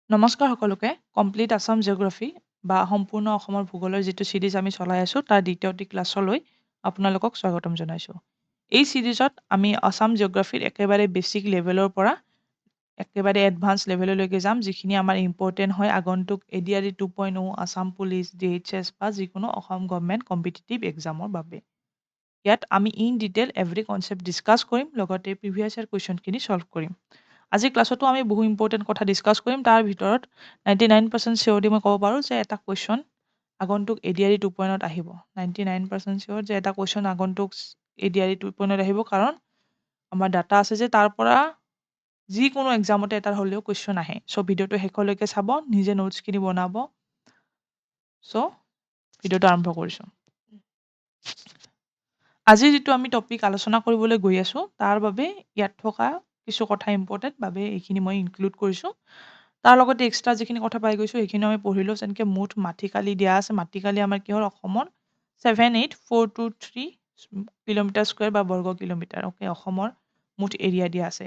নমস্কাৰ সকলোকে complete Assam geography বা সম্পূৰ্ণ অসমৰ ভূগোলৰ যিটো ছিৰিজ আমি চলাই আছোঁ তাৰ দ্বিতীয়টি ক্লাছলৈ আপোনালোকক স্বাগতম জনাইছোঁ। এই ছিৰিজত আমি আছাম জিঅ'গ্ৰাফীৰ একেবাৰে বেছিক লেভেলৰ পৰা একেবাৰে এডভান্স লেভেললৈকে যাম, যিখিনি আমাৰ ইম্পৰ্টেণ্ট হয় আগন্তুক ADRE 2.0, আছাম পুলিচ, DHS বা যিকোনো অসম গভৰ্ণমেণ্ট কম্পিটিটিভ এক্সামৰ বাবে। ইয়াত আমি in detail every concept discuss কৰিম, লগতে প্ৰিভিয়াছ ইয়াৰ কুৱেশ্যনখিনি ছল্ভ কৰিম। আজিৰ ক্লাছতো আমি বহু ইম্পৰ্টেণ্ট কথা ডিছকাছ কৰিম। তাৰ ভিতৰত 99% চিয়ৰ মই ক'ব পাৰোঁ যে এটা কুৱেশ্যন আগন্তুক ADRE 2.0 আহিব। 99% চিয়ৰ যে এটা কুৱেশ্যন আগন্তুক ADRE 2.0 আহিব, কাৰণ আমাৰ ডাটা আছে যে তাৰ পৰা যিকোনো এক্সামতে এটাৰ হ'লেও কুৱেশ্যন আহে। চ' ভিডিঅ'টো শেষলৈকে চাব, নিজে নোটছখিনি বনাব। চ' ভিডিঅ'টো আৰম্ভ কৰিছোঁ। আজি যিটো আমি টপিক আলোচনা কৰিবলৈ গৈ আছোঁ, তাৰ বাবে ইয়াত থকা কিছু কথা ইম্পৰ্টেণ্ট বাবে এইখিনি মই ইনক্লুড কৰিছোঁ। তাৰ লগতে এক্সট্ৰা যিখিনি কথা পাই গৈছোঁ সেইখিনি আমি পঢ়িলোঁ। যেনেকৈ মুঠ মাটিকালি দিয়া আছে। মাটিকালি আমাৰ কি হ'ল, অসমৰ 78423 কিলোমিটাৰ স্কুৱেৰ বা বৰ্গ কিলোমিটাৰ। অ'কে, অসমৰ মুঠ এৰিয়া দিয়া আছে।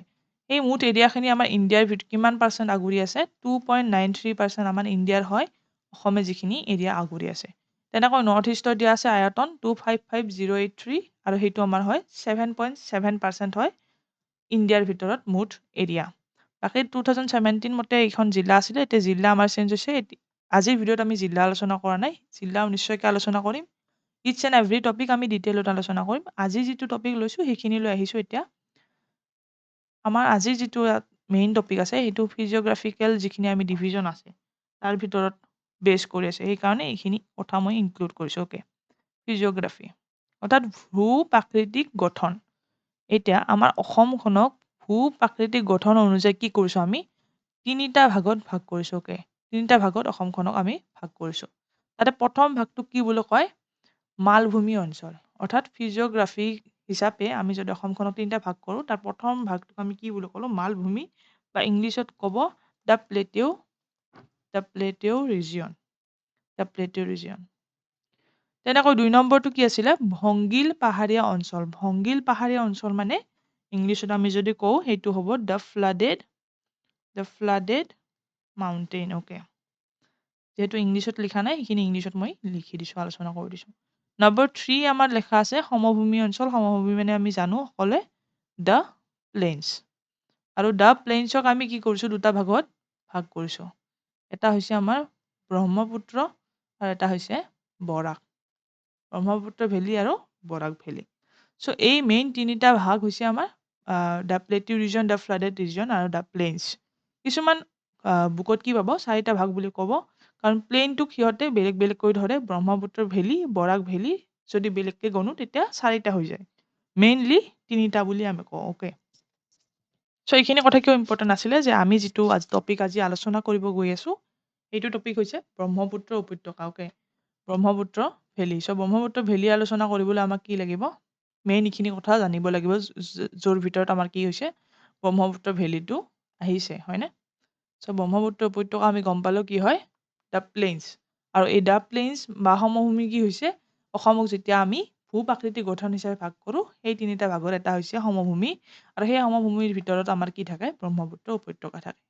এই মুঠ এৰিয়াখিনি আমাৰ ইণ্ডিয়াৰ ভিতৰত কিমান পাৰ্চেণ্ট আগুৰি আছে? 2.93% আমাৰ ইণ্ডিয়াৰ হয়, অসমে যিখিনি এৰিয়া আগুৰি আছে। তেনেকৈ নৰ্থ ইষ্টৰ দিয়া আছে আয়তন 255083 আৰু সেইটো আমাৰ হয় 7.7% হয় ইণ্ডিয়াৰ ভিতৰত মুঠ এৰিয়া। বাকী 2017 মতে এইখন জিলা আছিলে, এতিয়া জিলা আমাৰ চেঞ্জ হৈছে। আজিৰ ভিডিঅ'ত আমি জিলা আলোচনা কৰা নাই, জিলাও নিশ্চয়কৈ আলোচনা কৰিম। ইটছ এণ্ড এভৰি টপিক আমি ডিটেইলত আলোচনা কৰিম। আজি যিটো টপিক লৈছোঁ সেইখিনি লৈ আহিছোঁ। এতিয়া আমাৰ আজিৰ যিটো মেইন টপিক আছে সেইটো ফিজিঅ'গ্ৰাফিকেল যিখিনি আমি ডিভিজন আছে তাৰ ভিতৰত বেছ কৰি আছে, সেইকাৰণে এইখিনি কথা মই ইনক্লুড কৰিছোঁ। অ'কে, ফিজিঅ'গ্ৰাফী অৰ্থাৎ ভূ প্ৰাকৃতিক গঠন। এতিয়া আমাৰ অসমখনক ভূ প্ৰাকৃতিক গঠন অনুযায়ী কি কৰিছোঁ, আমি তিনিটা ভাগত ভাগ কৰিছোঁ। অ'কে, তিনিটা ভাগত অসমখনক আমি ভাগ কৰিছোঁ। তাতে প্ৰথম ভাগটোক কি বুলি কয়? মালভূমি অঞ্চল। অৰ্থাৎ ফিজিঅ'গ্ৰাফী হিচাপে আমি যদি অসমখনক তিনিটা ভাগ কৰোঁ, তাৰ প্ৰথম ভাগটোক আমি কি বুলি ক'লোঁ? মালভূমি, বা ইংলিছত ক'ব দ্য প্লেটিউ ৰিজিয়ন। The প্লেটিউ region. তেনেকৈ 2 নম্বৰটো কি আছিলে? ভংগীল পাহাৰীয়া অঞ্চল। ভংগীল পাহাৰীয়া অঞ্চল মানে ইংলিছত আমি যদি কওঁ সেইটো হ'ব দ্য ফ্লাডেড মাউণ্টেইন। অ'কে, যিহেতু ইংলিছত লিখা নাই সেইখিনি ইংলিছত মই লিখি দিছোঁ, আলোচনা কৰি দিছোঁ। নম্বৰ 3 আমাৰ লেখা আছে সমভূমি অঞ্চল। সমভূমি মানে আমি জানো সকলোৱে দ্য প্লেইনছ। আৰু দ্য প্লেইনছক আমি কি কৰিছোঁ? দুটা ভাগত ভাগ কৰিছোঁ। এটা হৈছে আমাৰ ব্ৰহ্মপুত্ৰ আৰু এটা হৈছে বৰাক। ব্ৰহ্মপুত্ৰ ভেলী আৰু বৰাক ভেলী। চ' এই মেইন তিনিটা ভাগ হৈছে আমাৰ the plateau region, the flooded region আৰু দ্য প্লেইনছ। কিছুমান বুকত কি পাব? 4টা ভাগ বুলি ক'ব, কাৰণ প্লেইনটোক সিহঁতে বেলেগ বেলেগকৈ ধৰে। ব্ৰহ্মপুত্ৰ ভেলী, বৰাক ভেলী যদি বেলেগকৈ গণো তেতিয়া 4টা হৈ যায়। মেইনলি 3টা বুলি আমি কওঁ। অ'কে, চ' এইখিনি কথা কিয় ইম্পৰ্টেণ্ট আছিলে যে আমি যিটো টপিক আজি আলোচনা কৰিব গৈ আছোঁ সেইটো টপিক হৈছে ব্ৰহ্মপুত্ৰ উপত্যকা। Okay, Brahmaputra valley. So' Brahmaputra valley আলোচনা কৰিবলৈ আমাক কি লাগিব? মেইন এইখিনি কথা জানিব লাগিব, য'ৰ ভিতৰত আমাৰ কি হৈছে? ব্ৰহ্মপুত্ৰ ভেলীটো আহিছে, হয়নে? চ' ব্ৰহ্মপুত্ৰ উপত্যকা আমি গম পালোঁ কি হয়? The plains. আৰু এই দ্য প্লেইনছ বা সমভূমি কি হৈছে? অসমক যেতিয়া আমি ভূ প্ৰাকৃতিক গঠন হিচাপে ভাগ কৰোঁ, সেই তিনিটা ভাগৰ এটা হৈছে সমভূমি, আৰু সেই সমভূমিৰ ভিতৰত আমাৰ কি থাকে? ব্ৰহ্মপুত্ৰ উপত্যকা থাকে।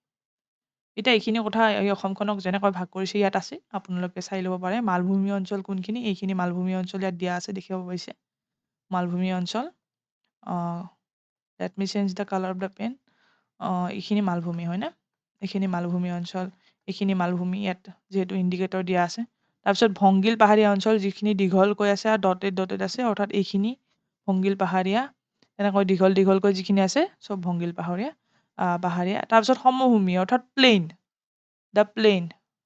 এতিয়া এইখিনি কথা এই অসমখনক যেনেকৈ ভাগ কৰিছে ইয়াত আছে, আপোনালোকে চাই ল'ব পাৰে। মালভূমি অঞ্চল কোনখিনি? এইখিনি মালভূমি অঞ্চল ইয়াত দিয়া আছে, দেখিব পাইছে মালভূমি অঞ্চল। Let me change the colour of the pen. এইখিনি মালভূমি হয়নে? এইখিনি মালভূমি অঞ্চল, এইখিনি মালভূমি ইয়াত যিহেতু ইণ্ডিকেটৰ দিয়া আছে। তাৰপিছত ভংগীল পাহাৰীয়া অঞ্চল যিখিনি দীঘলকৈ আছে আৰু ডটেড আছে, অৰ্থাৎ এইখিনি ভংগীল পাহাৰীয়া। তেনেকৈ দীঘলকৈ যিখিনি আছে চব ভংগীল পাহাৰীয়া। তাৰপিছত সমভূমি অৰ্থাৎ প্লেইন,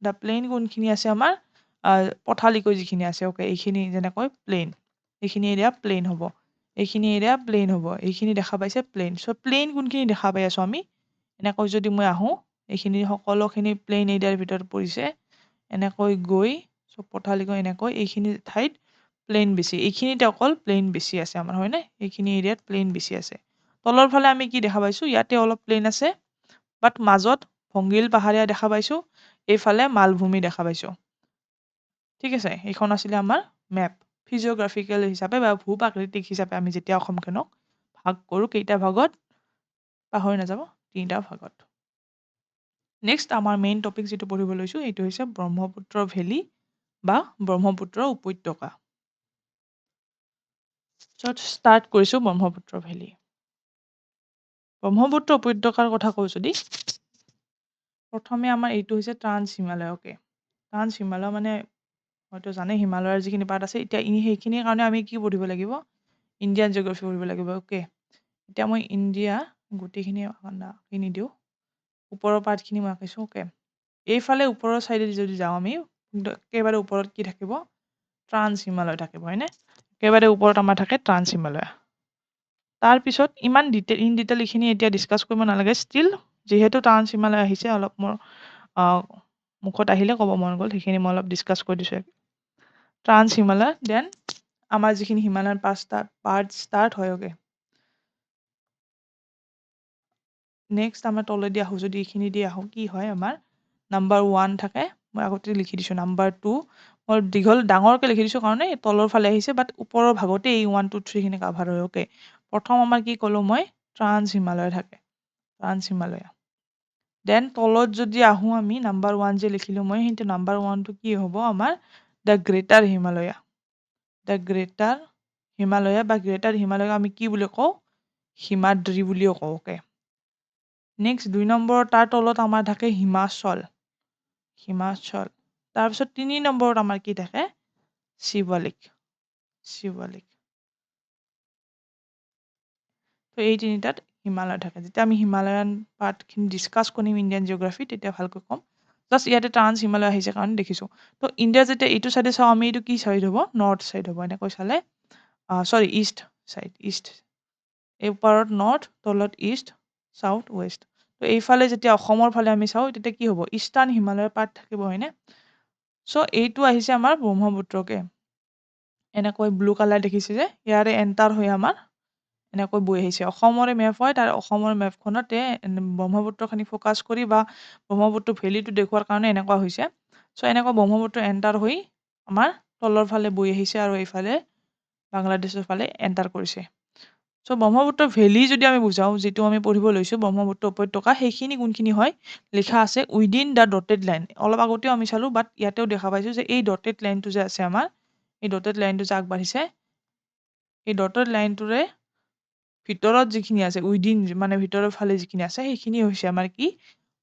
দ্য প্লেইন কোনখিনি আছে আমাৰ? পথালিকৈ যিখিনি আছে। অ'কে, এইখিনি যেনেকৈ প্লেইন, এইখিনি এৰিয়া প্লেইন হ'ব, এইখিনি এৰিয়া প্লেইন হ'ব, এইখিনি দেখা পাইছে প্লেইন। চ' প্লেইন কোনখিনি দেখা পাই আছোঁ আমি? এনেকৈ যদি মই আহোঁ, এইখিনি সকলোখিনি প্লেইন এৰিয়াৰ ভিতৰত পৰিছে। এনেকৈ গৈ চব পথালিকৈ এনেকৈ এইখিনি ঠাইত প্লেইন বেছি, এইখিনিতে অকল প্লেইন বেছি আছে আমাৰ, হয়নে? এইখিনি এৰিয়াত প্লেইন বেছি আছে। তলৰ ফালে আমি কি দেখা পাইছোঁ? ইয়াতে অলপ প্লেইন আছে, বাট মাজত ভংগীল পাহাৰীয়া দেখা পাইছোঁ, এইফালে মালভূমি দেখা পাইছোঁ। ঠিক আছে, এইখন আছিলে আমাৰ মেপ। ফিজিঅ'গ্ৰাফিকেল হিচাপে বা ভূ প্ৰাকৃতিক হিচাপে আমি যেতিয়া অসমখনক ভাগ কৰোঁ, কেইটা ভাগত? পাহৰি নাযাব, 3টা ভাগত। নেক্সট আমাৰ মেইন টপিক যিটো পঢ়িব লৈছোঁ এইটো হৈছে ব্ৰহ্মপুত্ৰ ভেলী বা ব্ৰহ্মপুত্ৰ উপত্যকা। ষ্টাৰ্ট কৰিছোঁ ব্ৰহ্মপুত্ৰ ভেলী। ব্ৰহ্মপুত্ৰ উপত্যকাৰ কথা কওঁ যদি প্ৰথমে আমাৰ এইটো হৈছে trans Himalaya. Okay, trans Himalaya মানে হয়তো জানে হিমালয়ৰ যিখিনি পাৰ্ট আছে, এতিয়া সেইখিনিৰ কাৰণে আমি কি পঢ়িব লাগিব? ইণ্ডিয়ান জিঅ'গ্ৰাফী পঢ়িব লাগিব। অ'কে, এতিয়া মই ইণ্ডিয়া গোটেইখিনি দিওঁ, ওপৰৰ পাৰ্টখিনি মই আঁকিছোঁ। অ'কে, এইফালে ওপৰৰ চাইডে যদি যাওঁ আমি একেবাৰে ওপৰত কি থাকিব? ট্ৰান্স হিমালয় থাকিব, হয়নে? একেবাৰে ওপৰত আমাৰ থাকে ট্ৰান্স হিমালয়। তাৰপিছত ইমান ইন ডিটেইল এইখিনি এতিয়া ডিছকাছ কৰিব নালাগে। ষ্টিল যিহেতু ট্ৰান্স হিমালয় আহিছে, অলপ মোৰ মুখত আহিলে ক'ব মন গ'ল, সেইখিনি মই অলপ ডিছকাছ কৰি দিছোঁ। ট্ৰান্স হিমালয়, দেন আমাৰ যিখিনি হিমালয়ান পাৰ্ট ষ্টাৰ্ট হয়। অ'কে, নেক্সট আমাৰ তলেদি আহোঁ, যদি এইখিনি দি আহোঁ কি হয়? আমাৰ নাম্বাৰ 1 থাকে, মই আগতে লিখি দিছোঁ। নাম্বাৰ 2 মই ডাঙৰকৈ লিখি দিছোঁ কাৰণে তলৰ ফালে আহিছে, বাট ওপৰৰ ভাগতে এই 1 2 3 খিনি কাভাৰ হয়। অ'কে, প্ৰথম আমাৰ কি ক'লোঁ মই? ট্ৰান্স হিমালয় থাকে, ট্ৰান্স হিমালয়া। দেন তলত যদি আহোঁ আমি নাম্বাৰ 1 যে লিখিলোঁ মই, সেইটো নাম্বাৰ 1টো কি হ'ব? আমাৰ the greater Himalaya. The greater Himalaya বা গ্ৰেটাৰ হিমালয়া আমি কি বুলি কওঁ? হিমাদ্ৰী বুলিও কওঁ। অ'কে, নেক্সট 2 নম্বৰ, তাৰ তলত আমাৰ থাকে হিমাচল। হিমাচল। তাৰপিছত 3 নম্বৰত আমাৰ কি থাকে? শিৱলিক। শিৱলিক। তো এই তিনিটাত হিমালয় থাকে। যেতিয়া আমি হিমালয়ান পাৰ্টখিনি ডিছকাছ কৰিম ইণ্ডিয়ান জিঅ'গ্ৰাফী, তেতিয়া ভালকৈ ক'ম। জাষ্ট ইয়াতে ট্ৰান্স হিমালয় আহিছে কাৰণে দেখিছোঁ। তো ইণ্ডিয়া যেতিয়া এইটো চাইডে চাওঁ আমি, এইটো কি চাইড হ'ব? নৰ্থ চাইড হ'ব। এনেকৈ চালে চৰি ইষ্ট চাইড, ইষ্ট। এই ওপৰত নৰ্থ, তলত ইষ্ট, চাউথ, ৱেষ্ট। তো এইফালে যেতিয়া অসমৰ ফালে আমি চাওঁ, তেতিয়া কি হ'ব? ইষ্টাৰ্ণ হিমালয়ৰ পাৰ্ট থাকিব, হয়নে? চ' এইটো আহিছে আমাৰ ব্ৰহ্মপুত্ৰকে। এনেকৈ ব্লু কালাৰ দেখিছে যে, ইয়াৰে এণ্টাৰ হৈ আমাৰ এনেকৈ বৈ আহিছে। অসমৰে মেপ হয়, তাৰ অসমৰ মেপখনতে ব্ৰহ্মপুত্ৰখিনি ফ'কাছ কৰি বা ব্ৰহ্মপুত্ৰ ভেলীটো দেখুওৱাৰ কাৰণে এনেকুৱা হৈছে। চ' এনেকুৱা ব্ৰহ্মপুত্ৰ এণ্টাৰ হৈ আমাৰ তলৰ ফালে বৈ আহিছে আৰু এইফালে বাংলাদেশৰ ফালে এণ্টাৰ কৰিছে। চ' ব্ৰহ্মপুত্ৰ ভেলী যদি আমি বুজাওঁ, যিটো আমি পঢ়িব লৈছোঁ ব্ৰহ্মপুত্ৰ উপত্যকা, সেইখিনি কোনখিনি হয়? লিখা আছে উইদিন দ্য ডটেড লাইন। অলপ আগতেও আমি চালোঁ, বাট ইয়াতেও দেখা পাইছোঁ যে এই ডটেড লাইনটো যে আছে আমাৰ, এই ডটেড লাইনটো যে আগবাঢ়িছে, এই ডটেড লাইনটোৰে ভিতৰত যিখিনি আছে, উইদিন মানে ভিতৰৰ ফালে যিখিনি আছে, সেইখিনি হৈছে আমাৰ কি?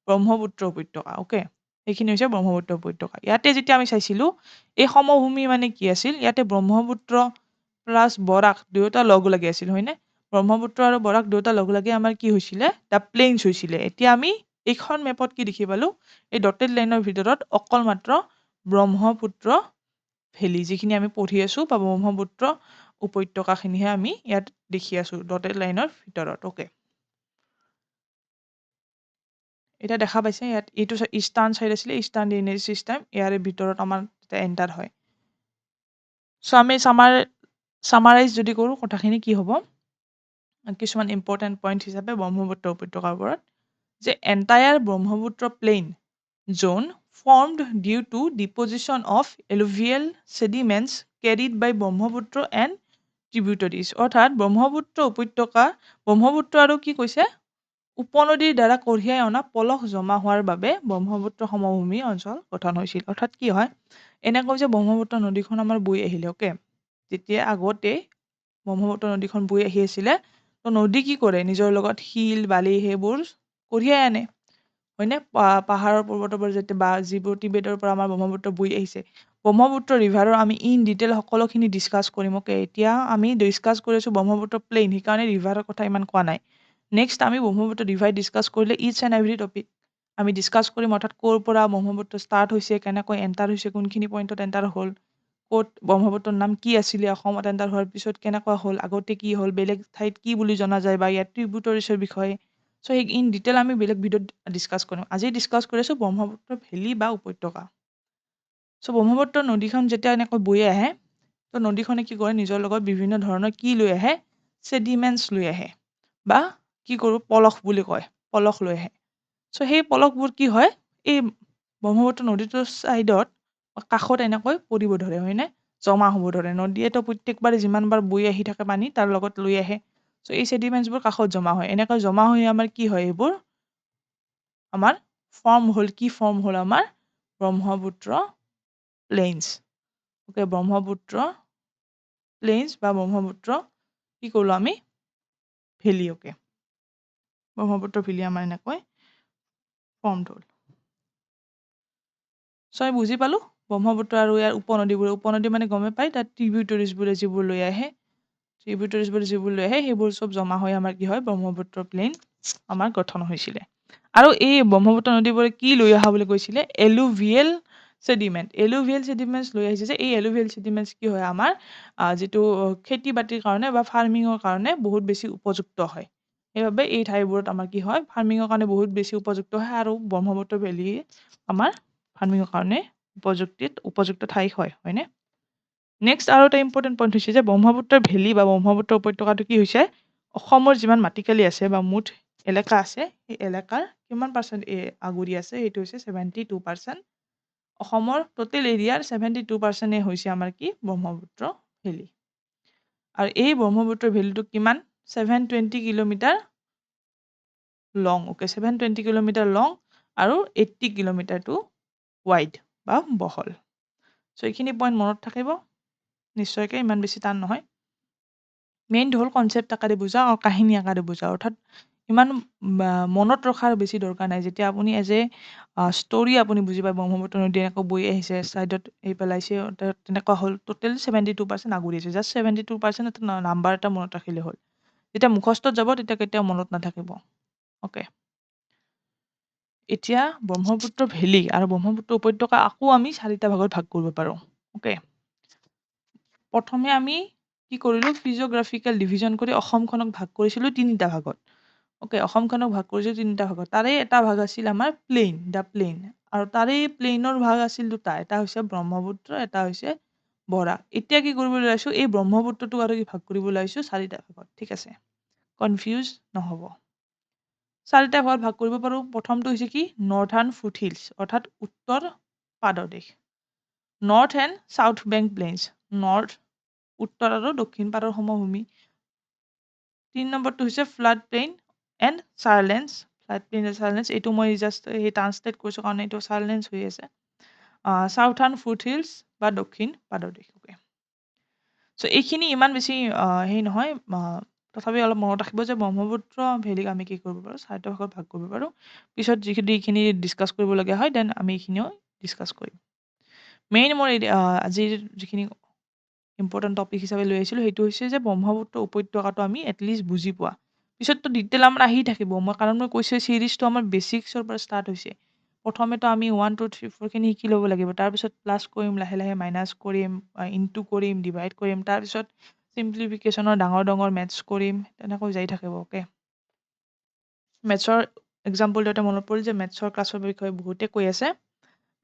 ব্ৰহ্মপুত্ৰ উপত্যকা। অ'কে, সেইখিনি হৈছে ব্ৰহ্মপুত্ৰ উপত্যকা। ইয়াতে যেতিয়া আমি চাইছিলোঁ, এই সমভূমি মানে কি আছিল? ইয়াতে ব্ৰহ্মপুত্ৰ প্লাছ বৰাক দুয়োটা লগ লাগি আছিল, হয়নে? ব্ৰহ্মপুত্ৰ আৰু বৰাক দুয়োটা লগ লাগি আমাৰ কি হৈছিলে? দ্য প্লেইনছ হৈছিলে। এতিয়া আমি এইখন মেপত কি দেখি পালোঁ? এই ডটেড লাইনৰ ভিতৰত অকল মাত্ৰ ব্ৰহ্মপুত্ৰ ভেলী, যিখিনি আমি পঢ়ি আছোঁ, বা ব্ৰহ্মপুত্ৰ উপত্যকাখিনিহে আমি ইয়াত দেখি আছোঁ ডটেড লাইনৰ ভিতৰত। অ'কে, এতিয়া দেখা পাইছে ইয়াত এইটো ইষ্টাৰ্ণ চাইড আছিলে, ইষ্টাৰ্ণ ড্ৰেইনেজ ছিষ্টেম, ইয়াৰে ভিতৰত আমাৰ এণ্টাৰ হয়। চ' আমি চামাৰাইজ যদি কৰোঁ কথাখিনি কি হ'ব? কিছুমান ইম্পৰ্টেণ্ট পইণ্ট হিচাপে ব্ৰহ্মপুত্ৰ উপত্যকাৰ ওপৰত, যে entire Brahmaputra plain zone formed due to deposition of alluvial sediments carried by Brahmaputra and tributaries। অৰ্থাৎ ব্ৰহ্মপুত্ৰ উপত্যকা, ব্ৰহ্মপুত্ৰ আৰু কি কৈছে? উপনদীৰ দ্বাৰা কঢ়িয়াই অনা পলস জমা হোৱাৰ বাবে ব্ৰহ্মপুত্ৰ সমভূমি অঞ্চল গঠন হৈছিল। অৰ্থাৎ কি হয়? এনেকৈ যে ব্ৰহ্মপুত্ৰ নদীখন আমাৰ বৈ আহিলে। অ'কে, যেতিয়া আগতে ব্ৰহ্মপুত্ৰ নদীখন বৈ আহি আছিলে, তো নদী কি কৰে? নিজৰ লগত শিল, বালি সেইবোৰ কঢ়িয়াই আনে, হয়নে? পাহাৰৰ পৰ্বতবোৰ যেতিয়া বা যিবোৰ টিবেটৰ পৰা আমাৰ ব্ৰহ্মপুত্ৰ বৈ আহিছে, ব্ৰহ্মপুত্ৰ ৰিভাৰৰ আমি ইন ডিটেইল সকলোখিনি ডিছকাছ কৰিম। অ'কে, এতিয়া আমি ডিছকাছ কৰি আছোঁ ব্ৰহ্মপুত্ৰ প্লেইন, সেইকাৰণে ৰিভাৰৰ কথা ইমান কোৱা নাই। নেক্সট আমি ব্ৰহ্মপুত্ৰ ৰিভাৰ ডিছকাছ কৰিলে ইচ এণ্ড এভৰি টপিক আমি ডিছকাছ কৰিম। অৰ্থাৎ ক'ৰ পৰা ব্ৰহ্মপুত্ৰ ষ্টাৰ্ট হৈছে, কেনেকৈ এণ্টাৰ হৈছে, কোনখিনি পইণ্টত এণ্টাৰ হ'ল, ক'ত ব্ৰহ্মপুত্ৰৰ নাম কি আছিলে, অসমত এণ্টাৰ হোৱাৰ পিছত কেনেকুৱা হ'ল, আগতে কি হ'ল, বেলেগ ঠাইত কি বুলি জনা যায়, বা ইয়াত ট্ৰিবিউটৰিজৰ বিষয়ে। চ' সেই ইন ডিটেইল আমি বেলেগ ভিডিঅ'ত ডিছকাছ কৰিম। আজি ডিছকাছ কৰি আছোঁ ব্ৰহ্মপুত্ৰ ভেলী বা উপত্যকা। চ' ব্ৰহ্মপুত্ৰ নদীখন যেতিয়া এনেকৈ বৈ আহে, তো নদীখনে কি কৰে? নিজৰ লগত বিভিন্ন ধৰণৰ কি লৈ আহে? ছেডিমেণ্টছ লৈ আহে, বা কি কৰোঁ? পলস বুলি কয়, পলস লৈ আহে। চ' সেই পলসবোৰ কি হয়? এই ব্ৰহ্মপুত্ৰ নদীটোৰ ছাইডত কাষত এনেকৈ পৰিব ধৰে, হয়নে? জমা হ'ব ধৰে। নদীয়েতো প্ৰত্যেকবাৰে যিমানবাৰ বৈ আহি থাকে পানী, তাৰ লগত লৈ আহে। চ' এই ছেডিমেণ্টছবোৰ কাষত জমা হয়। এনেকৈ জমা হৈ আমাৰ কি হয়? এইবোৰ আমাৰ কি ফৰ্ম হ'ল আমাৰ Brahmaputra plains okay Brahmaputra plains বা ব্ৰহ্মপুত্ৰ কি কৰিলোঁ আমি ভেলি ওকে ব্ৰহ্মপুত্ৰ ভেলি আমাৰ এনেকৈ ফৰ্মড হ'ল ছয় বুজি পালোঁ ব্ৰহ্মপুত্ৰ আৰু ইয়াৰ উপনদী মানে গমে পায় তাত ট্ৰিবিউটৰিজবোৰে যিবোৰ লৈ আহে ট্ৰিবিউটৰিজবোৰ যিবোৰ লৈ আহে সেইবোৰ চব জমা হৈ আমাৰ কি হয় ব্ৰহ্মপুত্ৰ প্লেইন আমাৰ গঠন হৈছিলে আৰু এই ব্ৰহ্মপুত্ৰ নদীবোৰে কি লৈ অহা বুলি কৈছিলে এলুভিয়েল চেডিমেণ্টছ লৈ আহিছে যে এই এলুভিয়েল চেডিমেণ্টছ কি হয় আমাৰ যিটো খেতি বাতিৰ কাৰণে বা ফাৰ্মিঙৰ কাৰণে বহুত বেছি উপযুক্ত হয় সেইবাবে এই ঠাইবোৰত আমাৰ কি হয় ফাৰ্মিঙৰ কাৰণে বহুত বেছি উপযুক্ত হয় আৰু ব্ৰহ্মপুত্ৰ ভেলী আমাৰ ফাৰ্মিঙৰ কাৰণে উপযুক্ত ঠাই হয়নে নেক্সট আৰু এটা ইম্পৰ্টেণ্ট পইণ্ট হৈছে যে ব্ৰহ্মপুত্ৰৰ ভেলী বা ব্ৰহ্মপুত্ৰ উপত্যকাটো কি হৈছে অসমৰ যিমান মাটিকালি আছে বা মুঠ এলেকা আছে সেই এলেকাৰ কিমান পাৰ্চেণ্ট আগুৰি আছে সেইটো হৈছে 72% অসমৰ টোটেল এৰিয়াৰ 72% হৈছে আমাৰ কি ব্ৰহ্মপুত্ৰ ভেলী আৰু এই ব্ৰহ্মপুত্ৰ ভেলীটো কিমান 720 কিলোমিটাৰ লং ওকে 720 কিলোমিটাৰ লং আৰু 80 কিলোমিটাৰটো ৱাইড বা বহল চ' এইখিনি পইণ্ট মনত থাকিব নিশ্চয়কৈ ইমান বেছি টান নহয় মেইন হ'ল কনচেপ্ট আকাৰে বুজা আৰু কাহিনী আকাৰে বুজা অৰ্থাৎ ইমান মনত ৰখাৰ বেছি দৰকাৰ নাই যেতিয়া আপুনি এজ এ ষ্টৰি আপুনি বুজি পায় ব্ৰহ্মপুত্ৰ নদী এনেকৈ বৈ আহিছে ছাইডত এই পেলাইছে তেনেকুৱা হ'ল টোটেল 72% আগুৰি আছে জাষ্ট 72% এটা নাম্বাৰ এটা মনত ৰাখিলে হ'ল যেতিয়া মুখস্থত যাব তেতিয়া কেতিয়াও মনত নাথাকিব অ'কে এতিয়া ব্ৰহ্মপুত্ৰ ভেলী আৰু ব্ৰহ্মপুত্ৰ উপত্যকা আকৌ আমি 4টা ভাগত ভাগ কৰিব পাৰোঁ অ'কে প্ৰথমে আমি কি কৰিলোঁ ফিজিঅ'গ্ৰাফিকেল ডিভিজন কৰি অসমখনক ভাগ কৰিছিলোঁ 3টা ভাগত অ'কে অসমখনক ভাগ কৰিছিলোঁ 3টা ভাগত তাৰে এটা ভাগ আছিল আমাৰ দ্য প্লেইন আৰু তাৰে প্লেইনৰ ভাগ আছিল 2টা এটা হৈছে ব্ৰহ্মপুত্ৰ এটা হৈছে বৰাক এতিয়া কি কৰিবলৈ ওলাইছোঁ এই ব্ৰহ্মপুত্ৰটোক আৰু কি ভাগ কৰিব ওলাইছোঁ 4টা ভাগত ঠিক আছে কনফিউজ নহ'ব 4টা ভাগত ভাগ কৰিব পাৰোঁ প্ৰথমটো হৈছে কি নৰ্থাৰ্ণ ফুটহিলছ অৰ্থাৎ উত্তৰ পাদদেশ north and south bank plains north উত্তৰ আৰু দক্ষিণ পাৰৰ সমভূমি 3 নম্বৰটো হৈছে ফ্লাড প্লেইন এণ্ড চাৰ্লেঞ্চ এইটো মই জাষ্ট ট্ৰান্সলেট কৰিছোঁ কাৰণ এইটো চাৰ্লেঞ্চ হৈ আছে চাউথাৰ্ণ ফুটহিলছ বা দক্ষিণ পাদদেশ ওকে চ' এইখিনি ইমান বেছি হেৰি নহয় তথাপি অলপ মনত ৰাখিব যে ব্ৰহ্মপুত্ৰ ভেলীক আমি কি কৰিব পাৰোঁ 4টা ভাগত ভাগ কৰিব পাৰোঁ পিছত যিখিনি ডিছকাছ কৰিবলগীয়া হয় দেন আমি এইখিনিও ডিছকাছ কৰিম মেইন মোৰ আজিৰ যিখিনি ইম্পৰ্টেণ্ট টপিক হিচাপে লৈ আহিছিলোঁ সেইটো হৈছে যে ব্ৰহ্মপুত্ৰ উপত্যকাটো আমি এটলিষ্ট বুজি পোৱা পিছততো ডিটেইল আমাৰ আহি থাকিব কাৰণ মই কৈছোঁ চিৰিজটো আমাৰ বেচিক্সৰ পৰা ষ্টাৰ্ট হৈছে প্ৰথমেতো আমি 1 2 3 4 খিনি শিকি ল'ব লাগিব তাৰপিছত প্লাছ কৰিম লাহে লাহে মাইনাছ কৰিম ইনটু কৰিম ডিভাইড কৰিম তাৰপিছত চিম্প্লিফিকেশ্যনৰ ডাঙৰ মেথছ কৰিম তেনেকৈ যাই থাকিব অ'কে মেথছৰ এক্সাম্পল দিওঁতে মনত পৰিল যে মেথছৰ ক্লাছৰ বিষয়ে বহুতে কৈ আছে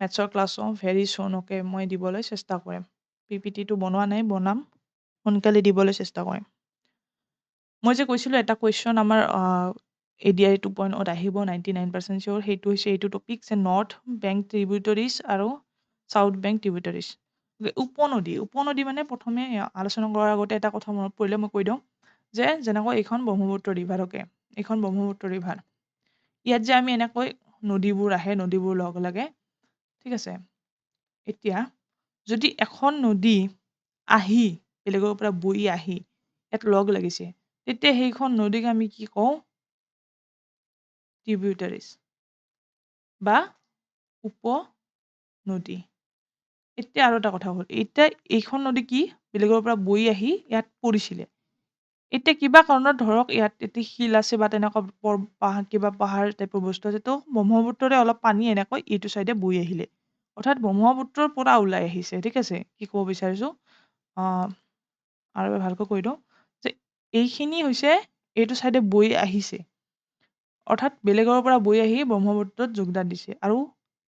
মেথছৰ ক্লাছো ভেৰি চুন অ'কে মই দিবলৈ চেষ্টা কৰিম PPTটো বনোৱা নাই বনাম সোনকালে দিবলৈ চেষ্টা কৰিম মই যে কৈছিলোঁ এটা কুৱেশ্যন আমাৰ ADI 2.0 আহিব 99% চিয়'ৰ সেইটো হৈছে এইটো টপিক যে নৰ্থ বেংক ট্ৰিবিউটৰিজ আৰু চাউথ বেংক ট্ৰিবিউটৰিজ উপনদী মানে প্ৰথমে আলোচনা কৰাৰ আগতে এটা কথা মনত পৰিলে মই কৈ দিওঁ যে যেনেকৈ এইখন ব্ৰহ্মপুত্ৰ ৰিভাৰ অ'কে এইখন ব্ৰহ্মপুত্ৰ ৰিভাৰ ইয়াত যে আমি এনেকৈ নদীবোৰ আহে নদীবোৰ লগ লাগে ঠিক আছে এতিয়া যদি এখন নদী আহি বেলেগৰ পৰা বৈ আহি ইয়াত লগ লাগিছে তেতিয়া সেইখন নদীক আমি কি কওঁ ট্ৰিবিউটাৰিজ বা উপনদী এতিয়া আৰু এটা কথা হ'ল এতিয়া এইখন নদী কি বেলেগৰ পৰা বৈ আহি ইয়াত পৰিছিলে এতিয়া কিবা কাৰণত ধৰক ইয়াত এতিয়া শিল আছে বা তেনেকুৱা কিবা পাহাৰ টাইপৰ বস্তু আছে তো ব্ৰহ্মপুত্ৰৰে অলপ পানী এনেকৈ এইটো চাইডে বৈ আহিলে অৰ্থাৎ ব্ৰহ্মপুত্ৰৰ পৰা ওলাই আহিছে ঠিক আছে কি ক'ব বিচাৰিছোঁ আৰু ভালকৈ কৈ দিওঁ যে এইখিনি হৈছে এইটো চাইডে বৈ আহিছে অৰ্থাৎ বেলেগৰ পৰা বৈ আহি ব্ৰহ্মপুত্ৰত যোগদান দিছে আৰু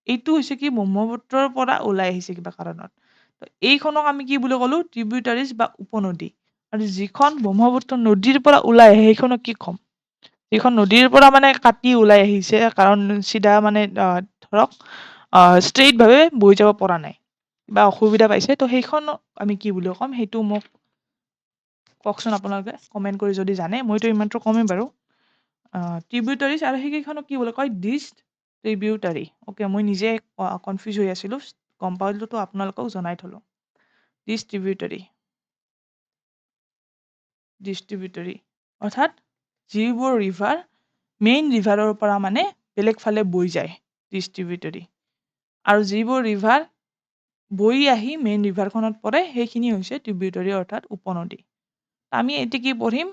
এইটো হৈছে কি ব্ৰহ্মপুত্ৰৰ পৰা ওলাই আহিছে কিবা কাৰণত তো এইখনক আমি কি বুলি ক'লোঁ ট্ৰিবিউটাৰিজ বা উপনদী আৰু যিখন ব্ৰহ্মপুত্ৰ নদীৰ পৰা ওলাই আহে সেইখনক কি ক'ম যিখন নদীৰ পৰা মানে কাটি ওলাই আহিছে কাৰণ চিধা মানে ধৰক ষ্ট্ৰেইটভাৱে বৈ যাব পৰা নাই বা অসুবিধা পাইছে তো সেইখন আমি কি বুলি ক'ম সেইটো মোক কওকচোন আপোনালোকে কমেণ্ট কৰি যদি জানে মইতো ইমানটো কমেই বাৰু ট্ৰিবিউটাৰিজ আৰু সেইকেইখনক কি বুলি কয় ট্ৰিবিউটাৰী অ'কে মই নিজে কনফিউজ হৈ আছিলোঁ গম পালোতো আপোনালোকক জনাই থ'লোঁ ডিষ্ট্ৰিবিউটৰী অৰ্থাৎ যিবোৰ ৰিভাৰ মেইন ৰিভাৰৰ পৰা মানে বেলেগ ফালে বৈ যায় ডিষ্ট্ৰিবিউটৰী আৰু যিবোৰ ৰিভাৰ বৈ আহি মেইন ৰিভাৰখনত পৰে সেইখিনি হৈছে ট্ৰিবিউটৰী অৰ্থাৎ উপনদী আমি এতিয়া কি পঢ়িম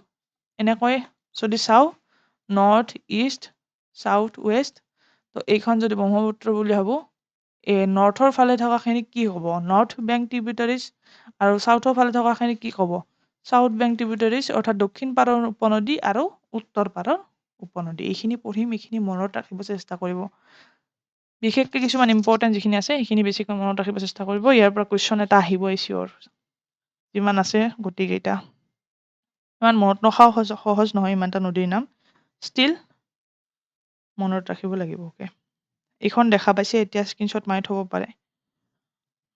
এনেকৈ যদি চাওঁ নৰ্থ ইষ্ট চাউথ ৱেষ্ট তো এইখন যদি ব্ৰহ্মপুত্ৰ বুলি ভাবোঁ এই নৰ্থৰ ফালে থকাখিনি কি হ'ব নৰ্থ বেংক ট্ৰিবিউটাৰিজ আৰু চাউথৰ ফালে থকাখিনি কি ক'ব চাউথ বেংক ট্ৰিবিউটাৰিজ অৰ্থাৎ দক্ষিণ পাৰৰ উপনদী আৰু উত্তৰ পাৰৰ উপনদী এইখিনি পঢ়িম এইখিনি মনত ৰাখিব চেষ্টা কৰিব বিশেষকৈ কিছুমান ইম্পৰ্টেণ্ট যিখিনি আছে সেইখিনি বেছিকৈ মনত ৰাখিব চেষ্টা কৰিব ইয়াৰ পৰা কুৱেশ্যন এটা আহিবই চিয়'ৰ যিমান আছে গোটেইকেইটা ইমান মনত ৰখাও সহজ নহয় ইমান এটা নদীৰ নাম ষ্টিল মনত ৰাখিব লাগিব অ'কে এইখন দেখা পাইছে এতিয়া স্ক্ৰীনশ্বট মাৰি থ'ব পাৰে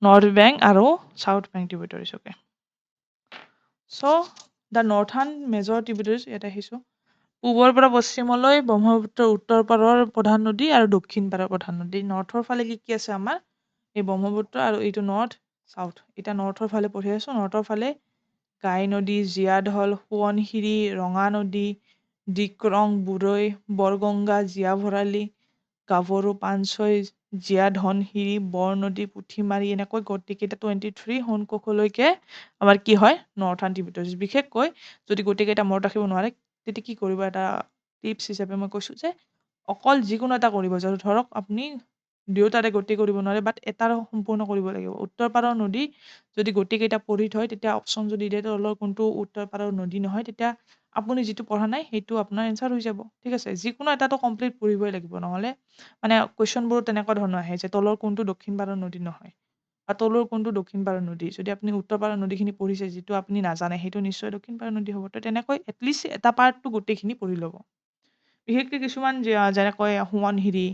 নৰ্থ বেংক আৰু south bank tributaries okay so' the northern major tributaries ইয়াতে আহিছোঁ পূবৰ পৰা পশ্চিমলৈ ব্ৰহ্মপুত্ৰৰ উত্তৰ পাৰৰ প্ৰধান নদী আৰু দক্ষিণ পাৰৰ প্ৰধান নদী নৰ্থৰ ফালে কি আছে আমাৰ এই ব্ৰহ্মপুত্ৰ আৰু এইটো নৰ্থ চাউথ এতিয়া নৰ্থৰ ফালে পঢ়ি আছোঁ নৰ্থৰ ফালে গাই নদী জীয়াঢল সোৱণশিৰি ৰঙা নদী ডিক্ৰং বুৰৈ বৰগংগা জীয়া ভৰালি গাভৰু পানছৈ জীয়া ধনশিৰি বৰনদী পুঠিমাৰি এনেকৈ গোটেইকেইটা 23 সোণকোষলৈকে আমাৰ কি হয় নৰ্থাৰ্ণ ট্ৰিবিউটাৰিজ বিশেষকৈ যদি গোটেইকেইটা মনত ৰাখিব নোৱাৰে তেতিয়া কি কৰিব এটা টিপছ হিচাপে মই কৈছোঁ যে অকল যিকোনো এটা কৰিব যে ধৰক আপুনি দুয়োটাৰে গতি কৰিব নোৱাৰে বাট এটাৰ সম্পূৰ্ণ কৰিব লাগিব উত্তৰ পাৰৰ নদী যদি গোটেইকেইটা পঢ়ি থয় তেতিয়া অপশ্যন যদি দিয়ে তলৰ কোনটো উত্তৰ পাৰৰ নদী নহয় তেতিয়া আপুনি যিটো পঢ়া নাই সেইটো আপোনাৰ এনচাৰ হৈ যাব ঠিক আছে যিকোনো এটাতো কমপ্লিট পঢ়িবই লাগিব নহ'লে মানে কুৱেশ্যনবোৰ তেনেকুৱা ধৰণৰ আহে যে তলৰ কোনটো দক্ষিণ পাৰৰ নদী নহয় বা তলৰ কোনটো দক্ষিণ পাৰৰ নদী যদি আপুনি উত্তৰ পাৰৰ নদীখিনি পঢ়িছে যিটো আপুনি নাজানে সেইটো নিশ্চয় দক্ষিণ পাৰৰ নদী হ'ব তো তেনেকৈ এটলিষ্ট এটা পাৰ্টটো গোটেইখিনি পঢ়ি ল'ব বিশেষকৈ কিছুমান যেনেকৈ সোৱণশিৰি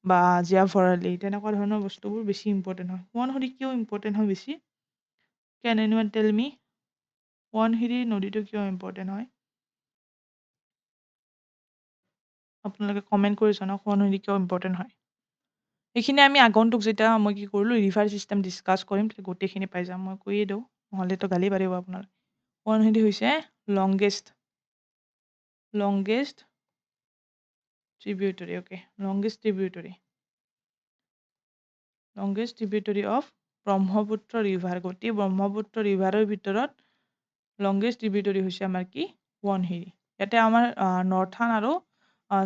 বা জীয়া ভৰালি তেনেকুৱা ধৰণৰ বস্তুবোৰ বেছি ইম্পৰ্টেণ্ট হয় সোৱণশিৰি কিয় ইম্পৰ্টেণ্ট হয় বেছি কেন এনিৱান টেল মি সোৱণশিৰি নদীটো কিয় ইম্পৰ্টেণ্ট হয় আপোনালোকে কমেণ্ট কৰি জনাওক সোৱণশিৰি কিয় ইম্পৰ্টেণ্ট হয় এইখিনি আমি আগন্তুক যেতিয়া মই কি কৰিলোঁ ৰিভাৰ ছিষ্টেম ডিছকাছ কৰিম তেতিয়া গোটেইখিনি পাই যাম মই কৈয়ে দিওঁ নহ'লেতো গালি পাৰিব আপোনালোকে সোৱণশিৰি হৈছে longest tributary okay longest tributary of Brahmaputra river গোটেই ব্ৰহ্মপুত্ৰ ৰিভাৰৰ ভিতৰত লংগেষ্ট ট্ৰিবিউটৰী হৈছে আমাৰ কি সোৱণশিৰি ইয়াতে আমাৰ নർത്থাৰ্ণ আৰু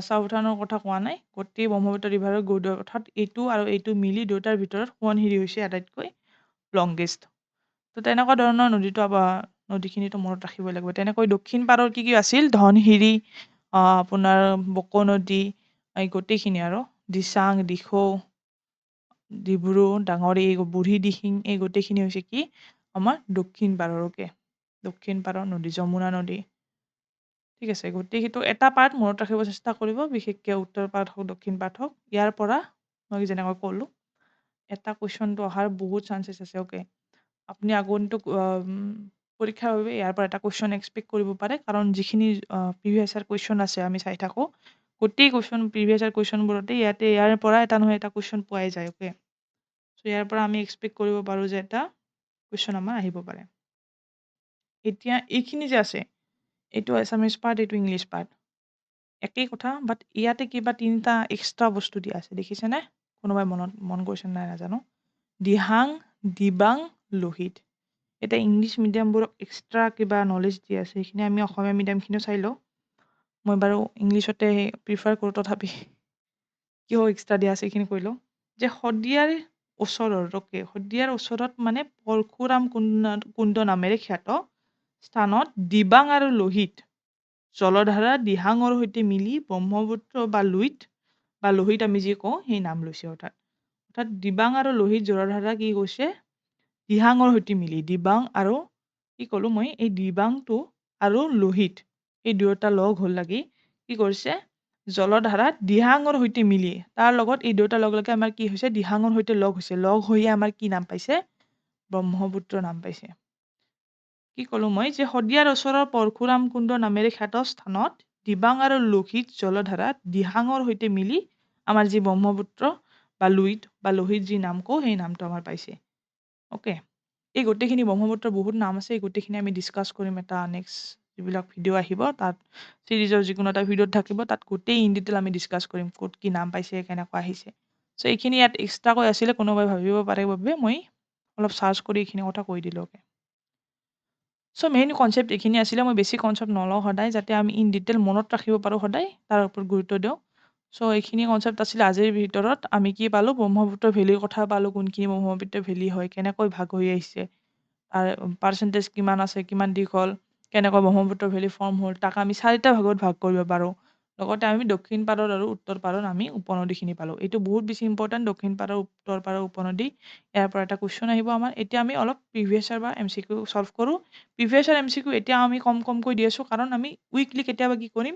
চাউথাৰ্ণৰ কথা কোৱা নাই গোটেই ব্ৰহ্মপুত্ৰ ৰিভাৰৰ অৰ্থাৎ এইটো আৰু এইটো মিলি দুয়োটাৰ ভিতৰত সোৱণশিৰি হৈছে আটাইতকৈ লংগেষ্ট তো তেনেকুৱা ধৰণৰ নদীখিনিতো মনত ৰাখিবই লাগিব তেনেকৈ দক্ষিণ পাৰৰ কি আছিল ধনশিৰি আপোনাৰ বকনদী এই গোটেইখিনি আৰু দিচাং দিখৌ ডিব্ৰু ডাঙৰি বুঢ়ী দিহিং এই গোটেইখিনি হৈছে কি আমাৰ দক্ষিণ পাৰৰ অ'কে দক্ষিণ পাৰৰ নদী যমুনা নদী ঠিক আছে গোটেইটো এটা পাৰ্ট মনত ৰাখিব চেষ্টা কৰিব বিশেষকৈ উত্তৰ পাৰ্ট হওক দক্ষিণ পাৰ্ট হওক ইয়াৰ পৰা মই যেনেকৈ ক'লোঁ এটা কুৱেশ্যনটো অহাৰ বহুত চান্সেছ আছে অ'কে আপুনি আগন্তুক পৰীক্ষাৰ বাবে ইয়াৰ পৰা এটা কুৱেশ্যন এক্সপেক্ট কৰিব পাৰে কাৰণ যিখিনি প্ৰিভিয়াছ ইয়াৰ কুৱেশ্যন আছে আমি চাই থাকোঁ গোটেই কুৱেশ্যন প্ৰিভিয়াছ ইয়াৰ কুৱেশ্যনবোৰতে ইয়াৰ পৰা এটা নহয় এটা কুৱেশ্যন পোৱাই যায় অ'কে চ' ইয়াৰ পৰা আমি এক্সপেক্ট কৰিব পাৰোঁ যে এটা কুৱেশ্যন আমাৰ আহিব পাৰে এতিয়া এইখিনি যে আছে এইটো আছামিজ পাৰ্ট এইটো ইংলিছ পাৰ্ট একেই কথা বাট ইয়াতে কিবা তিনিটা এক্সট্ৰা বস্তু দিয়া আছে দেখিছেনে কোনোবাই মন কৰিছে নাই নাজানো দিহাং দিবাং লোহিত এতিয়া ইংলিছ মিডিয়ামবোৰক এক্সট্ৰা কিবা নলেজ দি আছে সেইখিনি আমি অসমীয়া মিডিয়ামখিনিও চাই লওঁ মই বাৰু ইংলিছতে প্ৰিফাৰ কৰোঁ তথাপি কিয় এক্সট্ৰা দিয়া আছে সেইখিনি কৈ লওঁ যে শদিয়াৰ ওচৰত মানে পৰশুৰাম কুণ্ড নামেৰে খ্যাত স্থানত দিবাং আৰু লোহিত জলধাৰা দিহাঙৰ সৈতে মিলি ব্ৰহ্মপুত্ৰ বা লোহিত আমি যি কওঁ সেই নাম লৈছে অৰ্থাৎ দিবাং আৰু লোহিত জলধাৰা কি কৈছে দিহাঙৰ সৈতে মিলি দিবাং আৰু কি ক'লোঁ মই এই দিবাংটো আৰু লোহিত এই দুয়োটা লগ হ'ল লাগি কি কৰিছে জলধাৰাত দিহাঙৰ সৈতে মিলি তাৰ লগত এই দুয়োটা লগ লাগি আমাৰ কি হৈছে দিহাঙৰ সৈতে লগ হৈছে লগ হৈয়ে আমাৰ কি নাম পাইছে ব্ৰহ্মপুত্ৰ নাম পাইছে কি ক'লোঁ মই যে শদিয়াৰ ওচৰৰ পৰশুৰাম কুণ্ড নামেৰে খ্যাত স্থানত দিবাং আৰু লোহিত জলধাৰাত দিহাঙৰ সৈতে মিলি আমাৰ যি ব্ৰহ্মপুত্ৰ বা লুইত বা লোহিত যি নাম কওঁ সেই নামটো আমাৰ পাইছে অ'কে এই গোটেইখিনি ব্ৰহ্মপুত্ৰৰ বহুত নাম আছে এই গোটেইখিনি আমি ডিছকাছ কৰিম এটা নেক্সট যিবিলাক ভিডিঅ' আহিব তাত চিৰিজৰ যিকোনো এটা ভিডিঅ'ত থাকিব তাত গোটেই ইন ডিটেইল আমি ডিছকাছ কৰিম ক'ত কি নাম পাইছে কেনেকুৱা আহিছে চ' এইখিনি ইয়াত এক্সট্ৰাকৈ আছিলে কোনোবাই ভাবিব পাৰে বাবে মই অলপ চাৰ্চ কৰি এইখিনি কথা কৈ দিলোঁ অ'কে চ' মেইন কনচেপ্ট এইখিনি আছিলে মই বেছি কনচেপ্ট নলওঁ সদায় যাতে আমি ইন ডিটেইল মনত ৰাখিব পাৰোঁ সদায় তাৰ ওপৰত গুৰুত্ব দিওঁ চ' এইখিনি কনচেপ্ট আছিলে আজিৰ ভিতৰত আমি কি পালোঁ ব্ৰহ্মপুত্ৰ ভেলীৰ কথা পালোঁ কোনখিনি ব্ৰহ্মপুত্ৰ ভেলী হয় কেনেকৈ ভাগ হৈ আহিছে তাৰ পাৰ্চেণ্টেজ কিমান আছে কিমান দীঘল কেনেকৈ ব্ৰহ্মপুত্ৰ ভেলী ফৰ্ম হ'ল তাক আমি 4টা ভাগত ভাগ কৰিব পাৰোঁ লগতে আমি দক্ষিণ পাৰত আৰু উত্তৰ পাৰত আমি উপনদীখিনি পালোঁ এইটো বহুত বেছি ইম্পৰ্টেণ্ট দক্ষিণ পাৰৰ উত্তৰ পাৰৰ উপনদী ইয়াৰ পৰা এটা কুৱেশ্যন আহিব আমাৰ এতিয়া আমি অলপ প্ৰিভিয়াছ ইয়াৰ বা MCQ সলভ কৰোঁ প্ৰিভিয়াছ ইয়াৰ MCQ এতিয়া আমি কমকৈ দি আছোঁ কাৰণ আমি উইকলি কেতিয়াবা কি কৰিম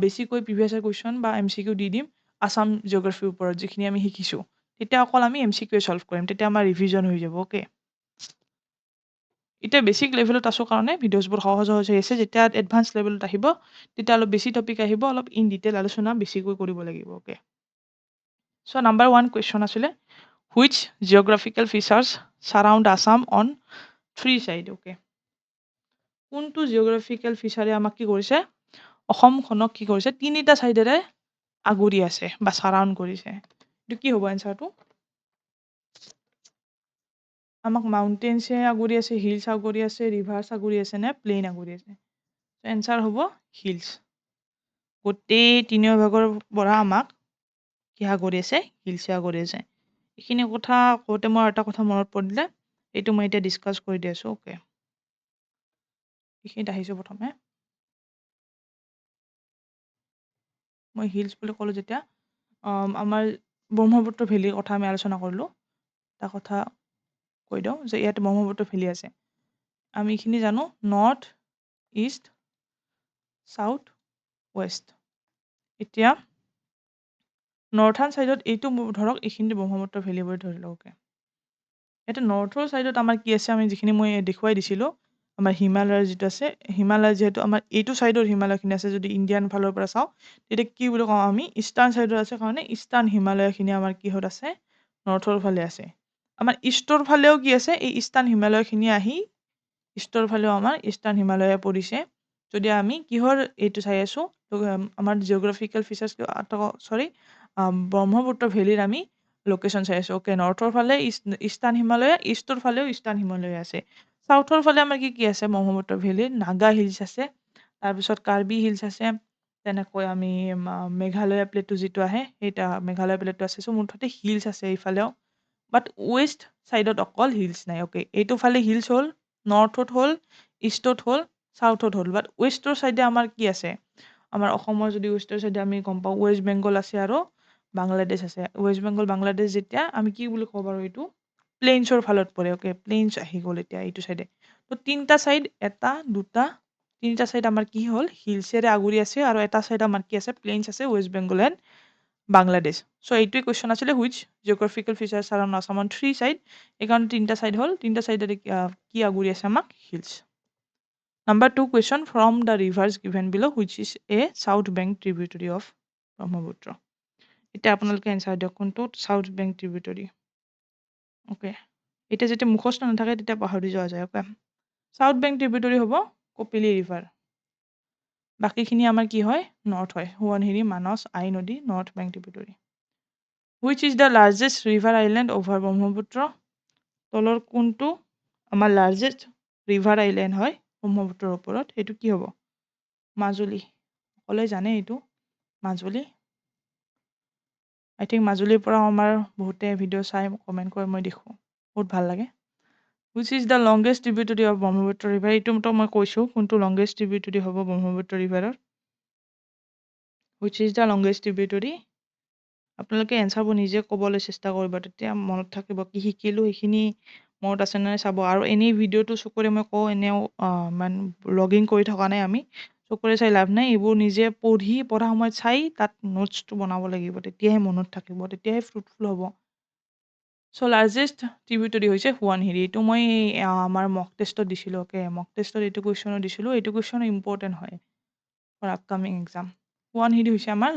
বেছিকৈ প্ৰিভিয়াছ ইয়াৰ কুৱেশ্যন বা MCQ দি দিম আছাম জিঅ'গ্ৰাফীৰ ওপৰত যিখিনি আমি শিকিছোঁ তেতিয়া অকল আমি MCQ সলভ কৰিম তেতিয়া আমাৰ ৰিভিজন হৈ যাব অ'কে এতিয়া বেছিক লেভেলত আছোঁ কাৰণে ভিডিঅ'ছবোৰ সহজ হৈ আছে যেতিয়া এডভান্স লেভেলত আহিব তেতিয়া অলপ বেছি টপিক আহিব অলপ ইন ডিটেইল আলোচনা বেছিকৈ কৰিব লাগিব অ'কে চ' নাম্বাৰ 1 কুৱেশ্যন আছিলে which geographical features surround Assam on 3 side okay কোনটো জিঅ'গ্ৰাফিকেল ফিচাৰে আমাক কি কৰিছে অসমখনক কি কৰিছে 3টা ছাইডেৰে আগুৰি আছে বা ছাৰাউণ্ড কৰিছে এইটো কি হ'ব এনচাৰটো আমাক মাউণ্টেইনছে আগুৰি আছে হিলছ আগুৰি আছে ৰিভাৰ্ছ আগুৰি আছে নে প্লেইন আগুৰি আছে এনচাৰ হ'ব হিলছ গোটেই 3 ভাগৰ পৰা আমাক কি আগুৰি আছে হিলছে আগুৰি আছে এইখিনি কথা কওঁতে মই এটা কথা মনত পৰিলে এইটো মই এতিয়া ডিছকাছ কৰি দি আছোঁ অ'কে এইখিনিত আহিছোঁ প্ৰথমে মই হিলছ বুলি ক'লোঁ যেতিয়া আমাৰ ব্ৰহ্মপুত্ৰ ভেলীৰ কথা আমি আলোচনা কৰিলোঁ এটা কথা কৈ দিওঁ যে ইয়াত ব্ৰহ্মপুত্ৰ ভেলী আছে আমি এইখিনি জানো নৰ্থ ইষ্ট চাউথ ৱেষ্ট এতিয়া নർത്থাৰ্ণ ছাইডত এইটো ধৰক এইখিনি ব্ৰহ্মপুত্ৰ ভেলী বুলি ধৰি লওক ইয়াতে নৰ্থৰ ছাইডত আমাৰ কি আছে আমি যিখিনি মই দেখুৱাই দিছিলোঁ আমাৰ হিমালয়ৰ যিটো আছে হিমালয় যিহেতু আমাৰ এইটো ছাইডৰ হিমালয়খিনি আছে যদি ইণ্ডিয়ান ফালৰ পৰা চাওঁ তেতিয়া কি বুলি কওঁ আমি ইষ্টাৰ্ণ ছাইডত আছে কাৰণে ইষ্টাৰ্ণ হিমালয়খিনি আমাৰ কিহত আছে নৰ্থৰ ফালে আছে আমাৰ ইষ্টৰ ফালেও কি আছে এই ইষ্টাৰ্ণ হিমালয়খিনি আহি ইষ্টৰ ফালেও আমাৰ ইষ্টাৰ্ণ হিমালয়ে পৰিছে যদি আমি কিহৰ এইটো চাই আছোঁ আমাৰ জিঅ'গ্ৰাফিকেল ফিচাৰ্ছ চৰি ব্ৰহ্মপুত্ৰ ভেলীৰ আমি লোকেশ্যন চাই আছোঁ অ'কে নৰ্থৰ ফালে ইষ্টাৰ্ণ হিমালয় ইষ্টৰ ফালেও ইষ্টাৰ্ণ হিমালয় আছে চাউথৰ ফালে আমাৰ কি কি আছে ব্ৰহ্মপুত্ৰ ভেলীৰ নাগা হিলছ আছে তাৰপিছত কাৰ্বি হিলছ আছে তেনেকৈ আমি মেঘালয়া প্লেটটো যিটো আহে সেইটা মেঘালয় প্লেটটো আছে চ' মুঠতে হিলছ আছে এইফালেও বাট ৱেষ্ট ছাইডত অকল হিলছ নাই অ'কে এইটো ফালে হিলছ হ'ল নৰ্থত হ'ল ইষ্টত হ'ল চাউথত হ'ল বাট ৱেষ্টৰ ছাইডে আমাৰ কি আছে আমাৰ অসমৰ যদি ৱেষ্টৰ ছাইডে আমি গম পাওঁ ৱেষ্ট বেংগল আছে আৰু বাংলাদেশ আছে ৱেষ্ট বেংগল বাংলাদেশ যেতিয়া আমি কি বুলি ক'ব পাৰোঁ এইটো প্লেইনছৰ ফালত পৰে অ'কে প্লেইনছ আহি গ'ল এতিয়া এইটো ছাইডে তো 3টা ছাইড এটা দুটা 3টা ছাইড আমাৰ কি হ'ল হিলছেৰে আগুৰি আছে আৰু এটা ছাইড আমাৰ কি আছে প্লেইনছ আছে ৱেষ্ট বেংগল এণ্ড বাংলাদেশ চ' এইটোৱে কুৱেশ্যন আছিলে which geographical features R on Assam on 3 side এইকাৰণে 3টা ছাইড হ'ল 3টা ছাইডেৰে কি আগুৰি আছে আমাক hills number 2 question from the reverse given below' which is a south bank tributary of Brahmaputra এতিয়া আপোনালোকে এনচাৰ দিয়ক কোনটো চাউথ বেংক ট্ৰিবিউটৰী অ'কে এতিয়া যেতিয়া মুখস্থ নাথাকে তেতিয়া পাহৰি যোৱা যায় অ'কে চাউথ বেংক ট্ৰিবিউটৰী হ'ব কপিলী ৰিভাৰ বাকীখিনি আমাৰ কি হয় নৰ্থ হয় সোৱণশিৰি মানস আই নদী north bank tributary which is the largest river island over Brahmaputra তলৰ কোনটো আমাৰ লাৰ্জেষ্ট ৰিভাৰ আইলেণ্ড হয় ব্ৰহ্মপুত্ৰৰ ওপৰত সেইটো কি হ'ব মাজুলী সকলোৱে জানে এইটো মাজুলী আই থিংক মাজুলীৰ পৰা আমাৰ বহুতে ভিডিঅ' চাই কমেণ্ট কৰে মই দেখোঁ বহুত ভাল লাগে which is the longest tributary of Brahmaputra river এইটো মই কৈছোঁ কোনটো লংগেষ্ট ট্ৰিবিউটৰী হ'ব ব্ৰহ্মপুত্ৰ ৰিভাৰৰ which is the longest tributary আপোনালোকে এনচাৰবোৰ নিজে ক'বলৈ চেষ্টা কৰিব তেতিয়া মনত থাকিব কি শিকিলোঁ সেইখিনি মনত আছে নে চাব আৰু এনেই ভিডিঅ'টো চকুৰে মই কওঁ এনেও মানে লগিং কৰি থকা নাই আমি চকুৰে চাই লাভ নাই এইবোৰ নিজে পঢ়া সময়ত চাই তাত নোটছটো বনাব লাগিব তেতিয়াহে মনত থাকিব তেতিয়াহে ফ্ৰুটফুল হ'ব চ' লাৰ্জেষ্ট ট্ৰিবিউটৰী হৈছে সোৱণশিৰি এইটো মই আমাৰ মক টেষ্টত দিছিলোঁ অ'কে মক টেষ্টত এইটো কুৱেশ্যনো দিছিলোঁ এইটো কুৱেশ্যনো ইম্পৰ্টেণ্ট হয় ফৰ আপকামিং এক্সাম সোৱণশিৰি হৈছে আমাৰ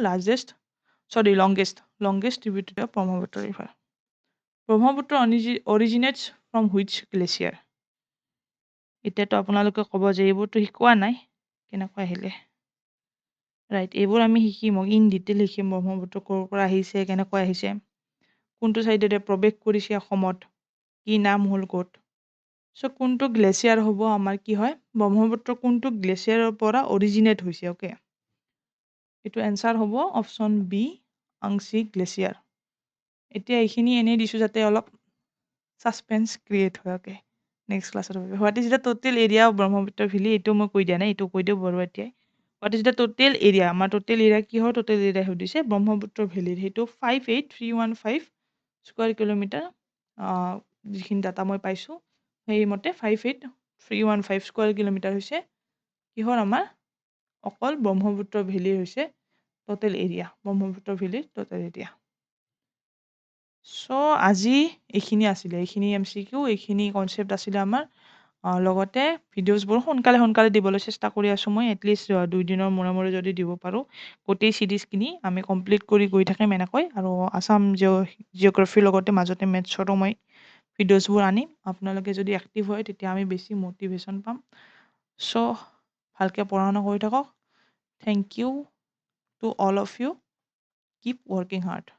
longest longest tributary of Brahmaputra River? Brahmaputra originates from which glacier? এতিয়াতো আপোনালোকে ক'ব যে এইবোৰতো শিকোৱা নাই কেনেকৈ আহিলে ৰাইট এইবোৰ আমি শিকিম ইন ডিটেইল শিকিম ব্ৰহ্মপুত্ৰ ক'ৰ পৰা আহিছে কেনেকৈ আহিছে কোনটো ছাইডেৰে প্ৰৱেশ কৰিছে অসমত কি নাম হ'ল ক'ত চ' কোনটো গ্লেচিয়াৰ হ'ব আমাৰ কি হয় ব্ৰহ্মপুত্ৰ কোনটো গ্লেচিয়াৰৰ পৰা অৰিজিনেট হৈছে অ'কে এইটো এনচাৰ হ'ব অপশ্যন বি আংশী গ্লেচিয়াৰ এতিয়া এইখিনি এনেই দিছোঁ যাতে অলপ ছাছপেন্স ক্ৰিয়েট হয় অ'কে নেক্সট ক্লাছত হ'ব what is the total area of Brahmaputra valley এইটো মই কৈ দিয়া নাই এইটো কৈ দিওঁ বাৰু এতিয়াই what is the total area আমাৰ টোটেল এৰিয়া কি হয় টোটেল এৰিয়া সুধিছে ব্ৰহ্মপুত্ৰ ভেলীৰ সেইটো 58315 স্কুৱাৰ কিলোমিটাৰ যিখিনি ডাটা মই পাইছোঁ সেইমতে 58315 স্কুৱাৰ কিলোমিটাৰ হৈছে কিহৰ আমাৰ অকল ব্ৰহ্মপুত্ৰ ভেলীৰ হৈছে টোটেল এৰিয়া ব্ৰহ্মপুত্ৰ ভেলীৰ টোটেল এৰিয়া চ' আজি এইখিনি আছিলে এইখিনি MCQ এইখিনি কনচেপ্ট আছিলে আমাৰ লগতে ভিডিঅ'ছবোৰ সোনকালে দিবলৈ চেষ্টা কৰি আছোঁ মই এটলিষ্ট 2 দিনৰ মূৰে যদি দিব পাৰোঁ গোটেই চিৰিজখিনি আমি কমপ্লিট কৰি গৈ থাকিম এনেকৈ আৰু আছাম জিঅ'গ্ৰাফীৰ লগতে মাজতে মেথছৰো মই ভিডিঅ'ছবোৰ আনিম আপোনালোকে যদি এক্টিভ হয় তেতিয়া আমি বেছি মটিভেশ্যন পাম চ' ভালকৈ পঢ়া শুনা কৰি থাকক thank you to all of you keep working hard